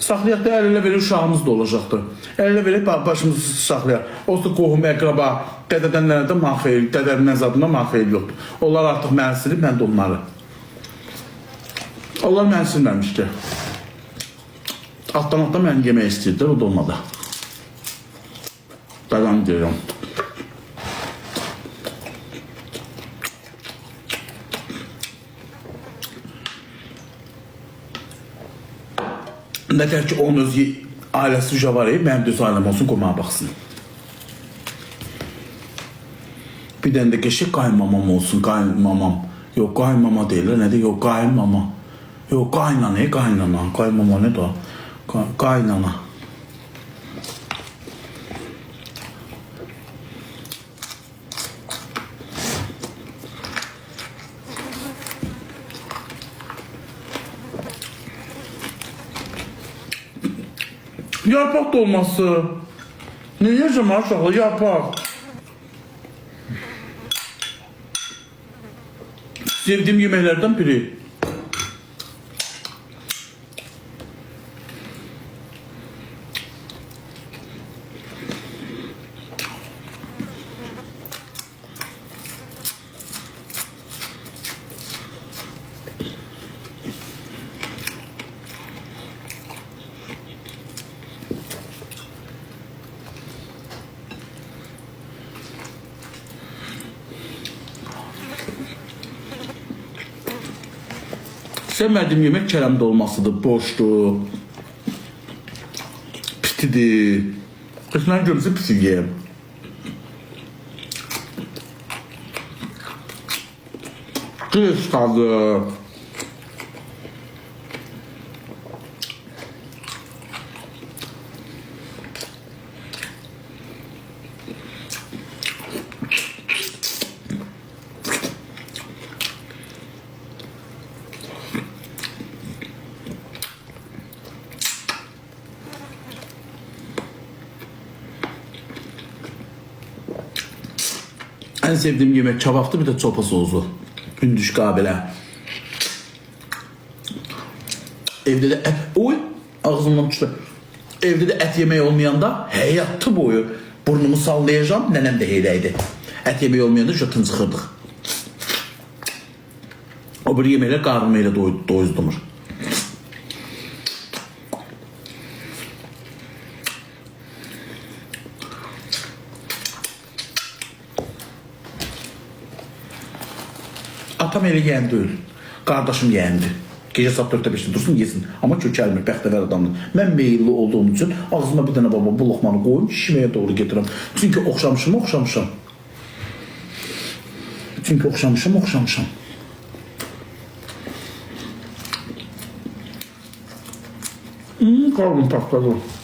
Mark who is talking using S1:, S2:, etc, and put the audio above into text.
S1: saxlayaq da əl-elə belə uşağımız da olacaqdır. Əl-elə belə başımızı saxlayaq. Olsa qohum, əqraba, dədədən nədən mən xeyir, dədəmdən zadından mən xeyir yoxdur. Onlar artıq mən silib, mən də onları. Onlar mən silməmişdi. Altdan mən yemək istəyirdi, o da olmadı. Dayan deyirəm. Nə deyər ki, onun öz ailəsi uca var, mənim də öz ailəm olsun, qoymağa baxsın. Bir dənə də qəşək qaynmamam olsun, qaynmamam. Yox, qaynmama deyirlər, nədir? Yox, qaynmama. Yox, qaynana, qaynana. Qaynmama nədir o? Qaynana. Yarpaq dolması. Ne yiyeceğim aşağıda yarpaq. Sevdiğim yemeklerden biri. Sevmediğim yemek kerem dolmasıdır, boşdur, pitidir. Kısmen görürse pisi yiyeyim. Kız tadı. En sevdiğim yemek çabaktı, bir de çopa sosu. Hündüş kabile. Evde de et... Oy! Ağzımdan düştü. Evde de et yemeği olmayanda hayatı boyu burnumu sallayacağım. Nenem de heydeydi. Et yemeği olmayanda şötün sıxırdıq. O bir yemekler qarnımıyla doyuzdumur. Atam elə yeğen deyil. Qardaşım yeğendir. Gecə saat 4'te 5'te dursun yesin. Ama kökəlmir, bəxtəvər adamdır. Mən meyilli olduğum için ağzıma bir dənə baba bu loxmanı qoyum, şişməyə doğru getirəm. Çünki oxşamışam. Çünki oxşamışam. Qalbim partladı.